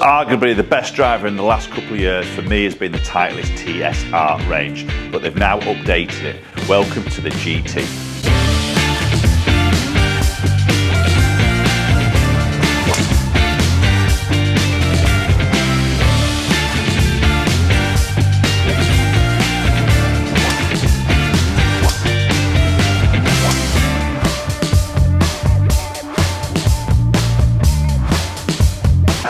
Arguably the best driver in the last couple of years for me has been the Titleist TSR range, but they've now updated it. Welcome to the GT.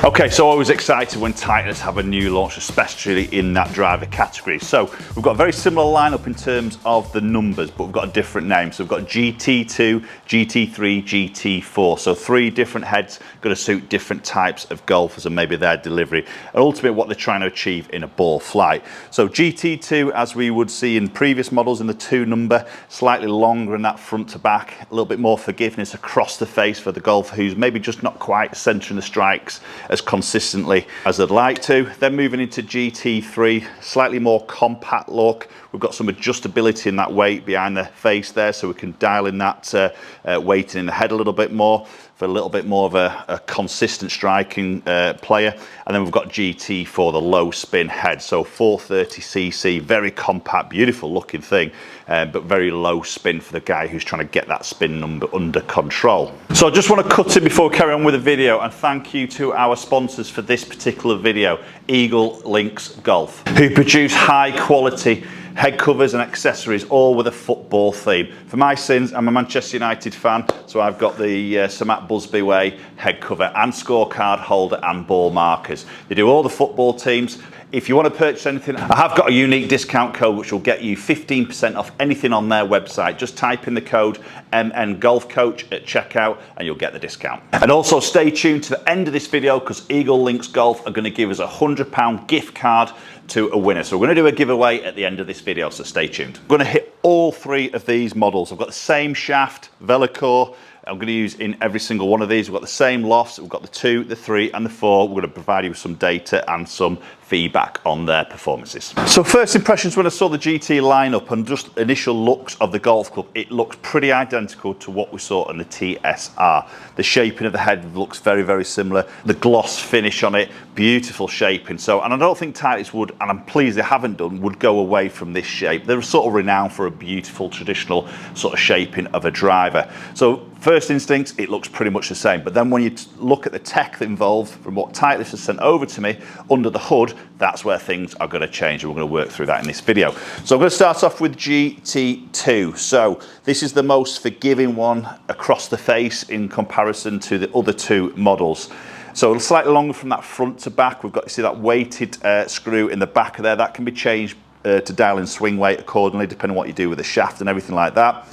Okay, so I was excited when Titleist have a new launch, especially in that driver category. So we've got a very similar lineup in terms of the numbers, but we've got a different name. So we've got GT2, GT3, GT4. So 3 different heads going to suit different types of golfers and maybe their delivery, and ultimately what they're trying to achieve in a ball flight. So GT2, as we would see in previous models in the 2 number, slightly longer in that front to back, a little bit more forgiveness across the face for the golfer who's maybe just not quite centering the strikes as consistently as they'd like to. Then moving into GT3, slightly more compact look. We've got some adjustability in that weight behind the face there, so we can dial in that weighting in the head a little bit more for a little bit more of a consistent striking player. And then we've got GT4, the low spin head, so 430cc, very compact, beautiful looking thing, but very low spin for the guy who's trying to get that spin number under control. So I just want to cut in before we carry on with the video and thank you to our sponsors for this particular video, Eagle Links Golf, who produce high quality head covers and accessories, all with a football theme. For my sins, I'm a Manchester United fan, so I've got the Sir Matt Busby Way head cover and scorecard holder and ball markers. They do all the football teams. If you want to purchase anything, I have got a unique discount code which will get you 15% off anything on their website. Just type in the code MN Golf Coach at checkout and you'll get the discount. And also stay tuned to the end of this video because Eagle Links Golf are going to give us a £100 gift card to a winner. So we're going to do a giveaway at the end of this video, so stay tuned. I'm going to hit all 3 of these models. I've got the same shaft, Velocore. I'm going to use in every single one of these. We've got the same lofts. We've got the 2, the 3 and the 4. We're going to provide you with some data and some feedback on their performances. So first impressions when I saw the GT lineup and just initial looks of the golf club, it looks pretty identical to what we saw in the TSR. The shaping of the head looks very, very similar. The gloss finish on it, beautiful shaping. So, and I don't think Titleist would, and I'm pleased they haven't done, would go away from this shape. They're sort of renowned for a beautiful traditional sort of shaping of a driver. So first instincts, it looks pretty much the same. But then when you look at the tech involved from what Titleist has sent over to me under the hood, that's where things are going to change, and we're going to work through that in this video. So I'm going to start off with GT2. So this is the most forgiving one across the face in comparison to the other 2 models. So slightly longer from that front to back. We've got, you see that weighted screw in the back of there. That can be changed to dial in swing weight accordingly, depending on what you do with the shaft and everything like that.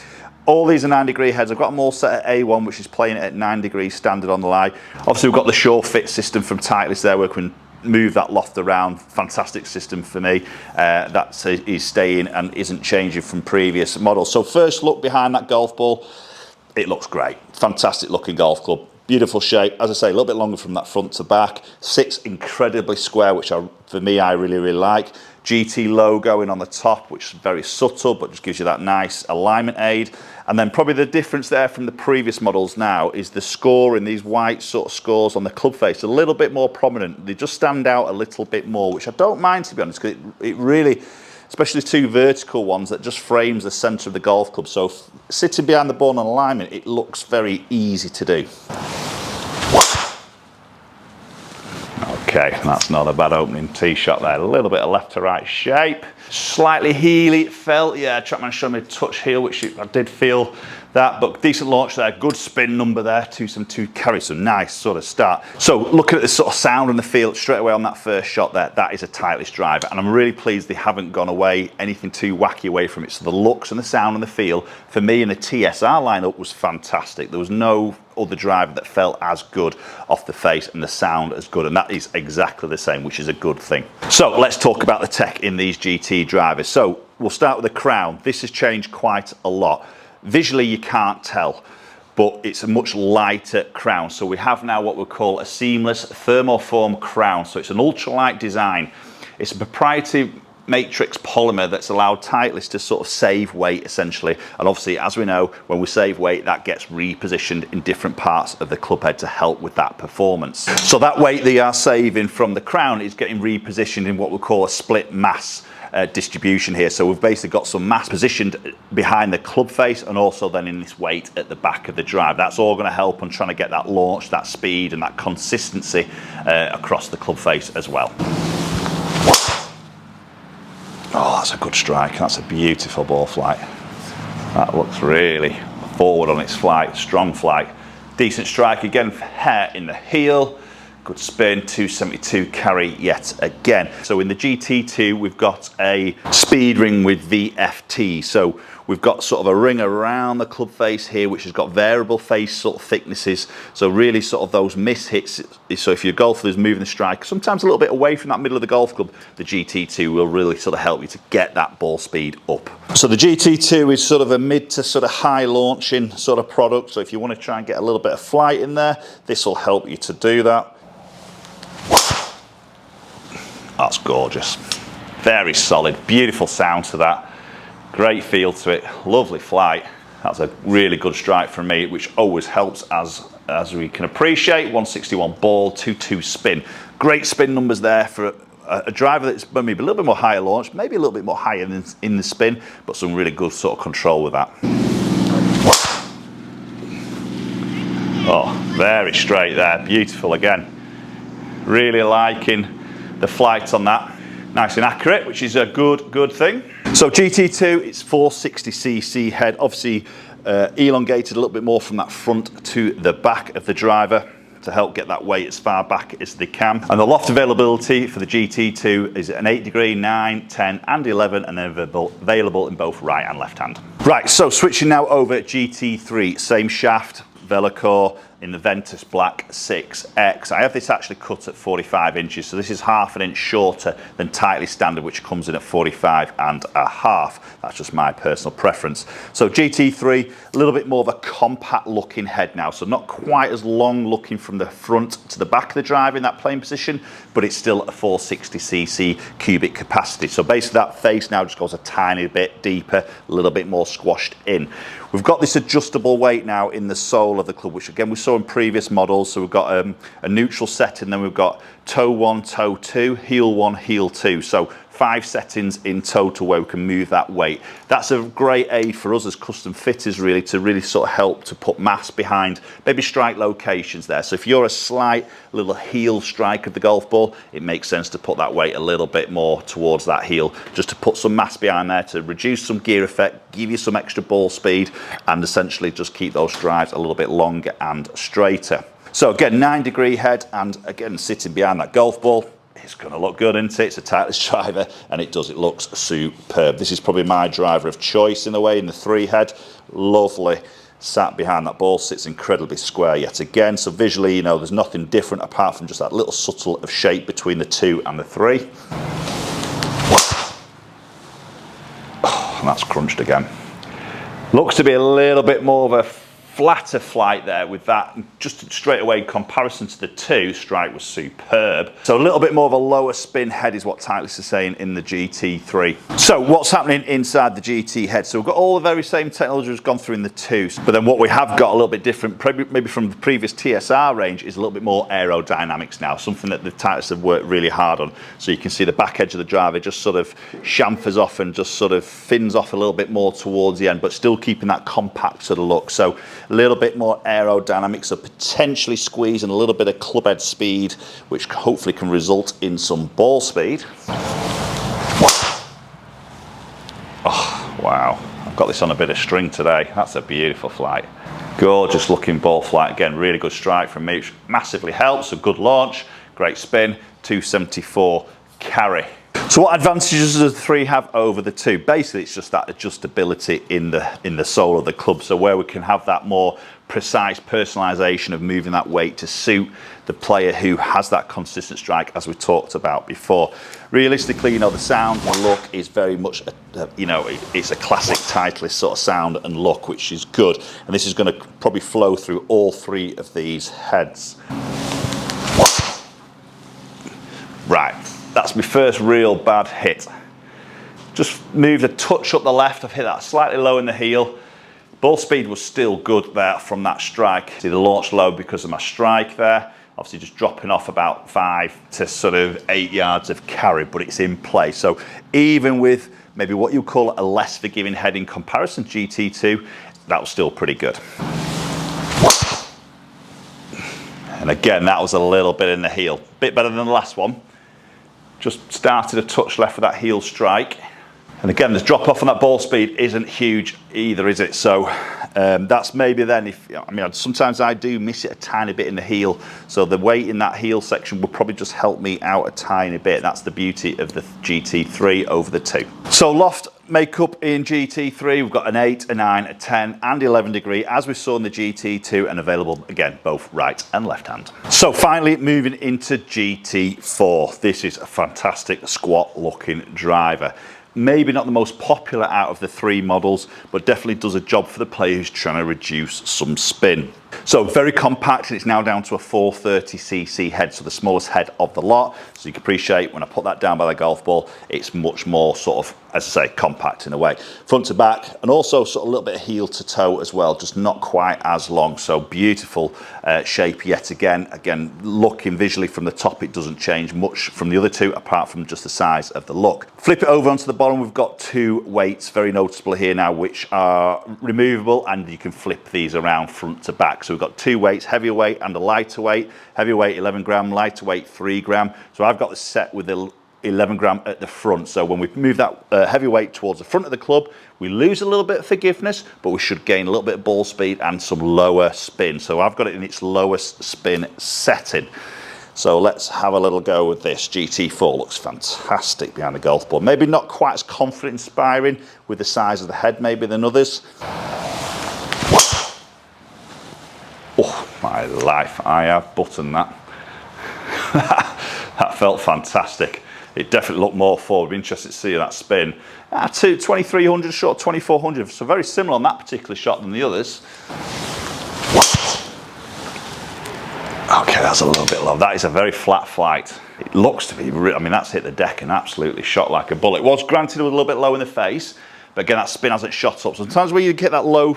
All these are 9-degree heads. I've got them all set at A1, which is playing at 9 degrees standard on the lie. Obviously, we've got the Sure Fit system from Titleist there, where we can move that loft around. Fantastic system for me. That is staying and isn't changing from previous models. So first look behind that golf ball, it looks great. Fantastic looking golf club. Beautiful shape. As I say, a little bit longer from that front to back. Sits incredibly square, which for me, I really, really like. GT logo in on the top, which is very subtle, but just gives you that nice alignment aid. And then probably the difference there from the previous models now is the score in these white sort of scores on the club face, a little bit more prominent. They just stand out a little bit more, which I don't mind, to be honest, because it really, especially the 2 vertical ones, that just frames the centre of the golf club. So sitting behind the ball on alignment, it looks very easy to do. Okay, that's not a bad opening tee shot there. A little bit of left to right shape. Slightly heely it felt. Yeah, Trackman showed me a touch heel, which I did feel that, but decent launch there. Good spin number there, 2 carry, so nice sort of start. So looking at the sort of sound and the feel straight away on that first shot there, that is a Titleist driver, and I'm really pleased they haven't gone away anything too wacky away from it. So the looks and the sound and the feel for me in the TSR lineup was fantastic. There was no other driver that felt as good off the face and the sound as good, and that is exactly the same, which is a good thing. So let's talk about the tech in these GT drivers. So we'll start with the crown. This has changed quite a lot. Visually you can't tell, but it's a much lighter crown. So we have now what we call a seamless thermoform crown. So it's an ultralight design. It's a proprietary matrix polymer that's allowed Titleist to sort of save weight essentially, and obviously as we know, when we save weight that gets repositioned in different parts of the club head to help with that performance. So that weight they are saving from the crown is getting repositioned in what we call a split mass distribution here. So we've basically got some mass positioned behind the club face and also then in this weight at the back of the drive. That's all going to help on trying to get that launch, that speed and that consistency across the club face as well. Oh, that's a good strike. That's a beautiful ball flight. That looks really forward on its flight, strong flight. Decent strike again, hair in the heel. Good spin, 272 carry yet again. So in the GT2, we've got a speed ring with VFT. So we've got sort of a ring around the club face here, which has got variable face sort of thicknesses. So really sort of those miss hits. So if your golfer is moving the strike, sometimes a little bit away from that middle of the golf club, the GT2 will really sort of help you to get that ball speed up. So the GT2 is sort of a mid to sort of high launching sort of product. So if you want to try and get a little bit of flight in there, this will help you to do that. That's gorgeous. Very solid, beautiful sound to that. Great feel to it, lovely flight. That's a really good strike from me, which always helps as we can appreciate. 161 ball, 2-2 spin. Great spin numbers there for a driver that's maybe a little bit more higher launch, maybe a little bit more higher in the spin, but some really good sort of control with that. Oh, very straight there, beautiful again. Really liking the flight on that. Nice and accurate, which is a good thing. So GT2, it's 460cc head, obviously elongated a little bit more from that front to the back of the driver to help get that weight as far back as they can. And the loft availability for the GT2 is an 8 degree, 9, 10 and 11, and they're available in both right and left hand. Right, so switching now over GT3, same shaft, Velocore in the Ventus Black 6X. I have this actually cut at 45 inches, so this is half an inch shorter than Titleist standard, which comes in at 45.5. That's just my personal preference. So GT3, a little bit more of a compact looking head now, so not quite as long looking from the front to the back of the driver in that playing position, but it's still a 460cc cubic capacity. So basically that face now just goes a tiny bit deeper, a little bit more squashed in. We've got this adjustable weight now in the sole of the club, which again we saw in previous models. So we've got a neutral setting, then we've got toe 1, toe 2, heel 1, heel 2. So 5 settings in total where we can move that weight. That's a great aid for us as custom fitters really to really sort of help to put mass behind maybe strike locations there. So if you're a slight little heel strike of the golf ball, it makes sense to put that weight a little bit more towards that heel, just to put some mass behind there to reduce some gear effect, give you some extra ball speed, and essentially just keep those drives a little bit longer and straighter. So again, 9 degree head, and again sitting behind that golf ball, it's going to look good, isn't it? It's a Titleist driver, and it looks superb. This is probably my driver of choice in a way, in the 3 head. Lovely, sat behind that ball, sits incredibly square yet again. So visually, you know, there's nothing different apart from just that little subtle of shape between the 2 and the 3. Oh, and that's crunched again. Looks to be a little bit more of a flatter flight there with that. Just straight away in comparison to the 2, strike was superb. So a little bit more of a lower spin head is what Titleist is saying in the GT3. So what's happening inside the GT head? So we've got all the very same technology we've gone through in the 2, but then what we have got a little bit different, maybe from the previous TSR range, is a little bit more aerodynamics now, something that the Titleist have worked really hard on. So you can see the back edge of the driver just sort of chamfers off and just sort of fins off a little bit more towards the end, but still keeping that compact sort of look. So a little bit more aerodynamics, so potentially squeezing a little bit of club head speed, which hopefully can result in some ball speed. Oh, wow. I've got this on a bit of string today. That's a beautiful flight. Gorgeous looking ball flight. Again, really good strike from me, which massively helps. A good launch, great spin, 274 carry. So what advantages does the 3 have over the 2? Basically, it's just that adjustability in the sole of the club. So where we can have that more precise personalisation of moving that weight to suit the player who has that consistent strike, as we talked about before. Realistically, you know, the sound and look is very much, you know, it's a classic Titleist sort of sound and look, which is good. And this is going to probably flow through all 3 of these heads. Right. That's my first real bad hit. Just moved a touch up the left. I've hit that slightly low in the heel. Ball speed was still good there from that strike. See the launch low because of my strike there. Obviously just dropping off about 5 to sort of 8 yards of carry, but it's in play. So even with maybe what you call a less forgiving head in comparison to GT2, that was still pretty good. And again, that was a little bit in the heel. Bit better than the last one. Just started a touch left with that heel strike. And again, this drop off on that ball speed isn't huge either, is it? So that's maybe then, sometimes I do miss it a tiny bit in the heel. So the weight in that heel section will probably just help me out a tiny bit. That's the beauty of the GT3 over the 2. So loft makeup in GT3, we've got an 8, a 9, a 10 and 11 degree, as we saw in the GT2, and available again, both right and left hand. So finally, moving into GT4. This is a fantastic squat looking driver. Maybe not the most popular out of the 3 models, but definitely does a job for the player who's trying to reduce some spin. So very compact, and it's now down to a 430cc head, so the smallest head of the lot. So you can appreciate when I put that down by the golf ball, it's much more sort of, as I say, compact in a way. Front to back, and also sort of a little bit of heel to toe as well, just not quite as long. So beautiful shape yet again. Again, looking visually from the top, it doesn't change much from the other 2, apart from just the size of the look. Flip it over onto the bottom, we've got 2 weights, very noticeable here now, which are removable, and you can flip these around front to back. So we've got 2 weights, heavier weight and a lighter weight. Heavy weight 11 gram, lighter weight 3 gram. So I've got the set with the 11 gram at the front. So when we move that heavy weight towards the front of the club, we lose a little bit of forgiveness, but we should gain a little bit of ball speed and some lower spin. So I've got it in its lowest spin setting. So let's have a little go with this. GT4 looks fantastic behind the golf ball. Maybe not quite as confident inspiring with the size of the head maybe than others. Oh my life, I have buttoned that. That felt fantastic. It definitely looked more forward. Be interested to see that spin. 2300 shot, 2400, so very similar on that particular shot than the others. Okay, that's a little bit low. That is a very flat flight. It looks to be, that's hit the deck and absolutely shot like a bullet. It was granted a little bit low in the face, but again, that spin hasn't shot up. Sometimes when you get that low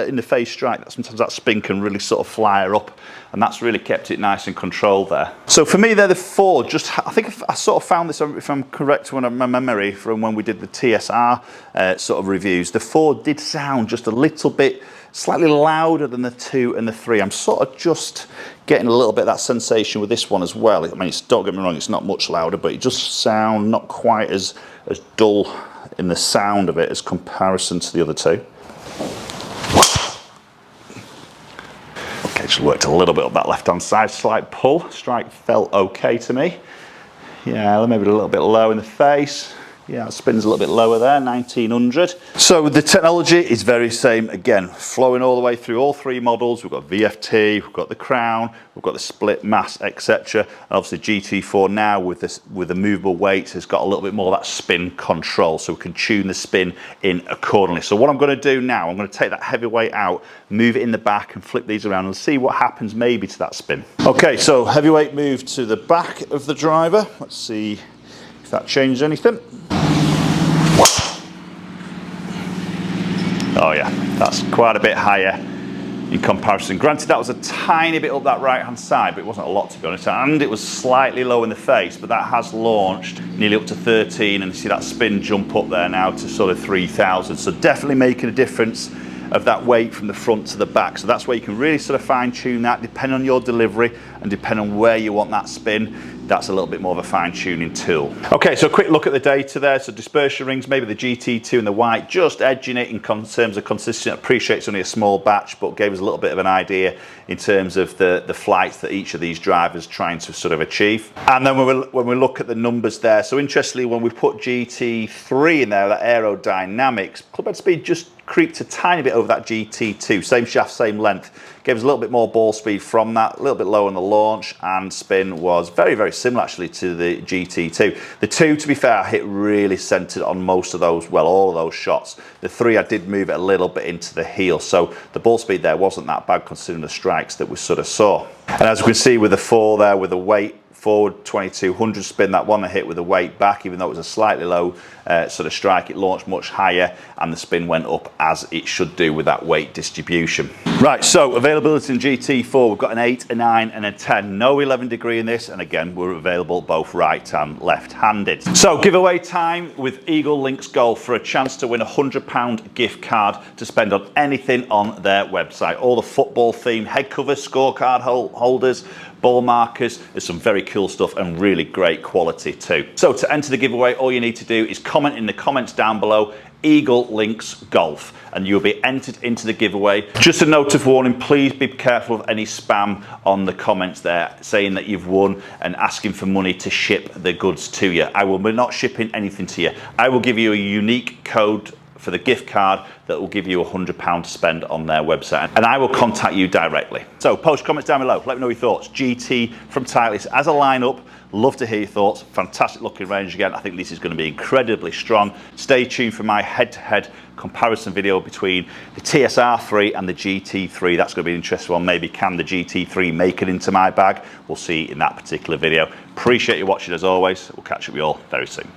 in the face strike, sometimes that spin can really sort of flyer up, and that's really kept it nice and controlled there. So for me, they're the 4. I think I sort of found this, if I'm correct, my memory from when we did the TSR sort of reviews, the 4 did sound just a little bit slightly louder than the 2 and the 3. I'm sort of just getting a little bit of that sensation with this one as well. Don't get me wrong, it's not much louder, but it just sound not quite as dull in the sound of it as comparison to the other 2. Okay, just worked a little bit up that left-hand side, slight pull. Strike felt okay to me. Yeah, maybe a little bit low in the face. Yeah, it spins a little bit lower there, 1900. So the technology is very same again, flowing all the way through all 3 models. We've got VFT, we've got the crown, we've got the split mass, etc. And obviously GT4 now with the movable weight has got a little bit more of that spin control, so we can tune the spin in accordingly. So what I'm going to do now, I'm going to take that heavy weight out, move it in the back and flip these around and see what happens maybe to that spin. Okay, so heavyweight moved to the back of the driver. Let's see if that changes anything. Oh yeah, that's quite a bit higher in comparison. Granted, that was a tiny bit up that right hand side, but it wasn't a lot to be honest, and it was slightly low in the face, but that has launched nearly up to 13, and you see that spin jump up there now to sort of 3000. So definitely making a difference of that weight from the front to the back. So that's where you can really sort of fine tune that, depending on your delivery and depending on where you want that spin. That's a little bit more of a fine tuning tool. Okay, so a quick look at the data there. So dispersion rings, maybe the GT2 and the white, just edging it in terms of consistency. I appreciate it's only a small batch, but gave us a little bit of an idea in terms of the flights that each of these drivers trying to sort of achieve. And then when we look at the numbers there, so interestingly, when we put GT3 in there, that aerodynamics, club head speed just creeped a tiny bit over that GT2. Same shaft, same length. Gave us a little bit more ball speed from that, a little bit lower on the launch, and spin was very, very similar actually to the GT2. The 2, to be fair, I hit really centered on most of those, well, all of those shots. The 3, I did move it a little bit into the heel, so the ball speed there wasn't that bad considering the strikes that we sort of saw. And as we can see with the 4 there, with the weight forward 2200 spin. That one I hit with the weight back, even though it was a slightly low sort of strike, it launched much higher and the spin went up as it should do with that weight distribution. Right, so availability in GT4, we've got an 8, a 9 and a 10. No 11 degree in this, and again, we're available both right and left-handed. So giveaway time with Eagle Links Golf for a chance to win a £100 gift card to spend on anything on their website. All the football themed head covers, scorecard holders, ball markers. There's some very cool stuff and really great quality too. So to enter the giveaway, all you need to do is comment in the comments down below, Eagle Links Golf, and you'll be entered into the giveaway. Just a note of warning, please be careful of any spam on the comments there saying that you've won and asking for money to ship the goods to you. I will be not shipping anything to you. I will give you a unique code for the gift card that will give you £100 to spend on their website, and I will contact you directly. So post comments down below, let me know your thoughts. GT from Titleist as a lineup, love to hear your thoughts. Fantastic looking range again. I think this is going to be incredibly strong. Stay tuned for my head-to-head comparison video between the TSR3 and the GT3. That's going to be an interesting one. Maybe can the GT3 make it into my bag? We'll see in that particular video. Appreciate you watching as always. We'll catch up with you all very soon.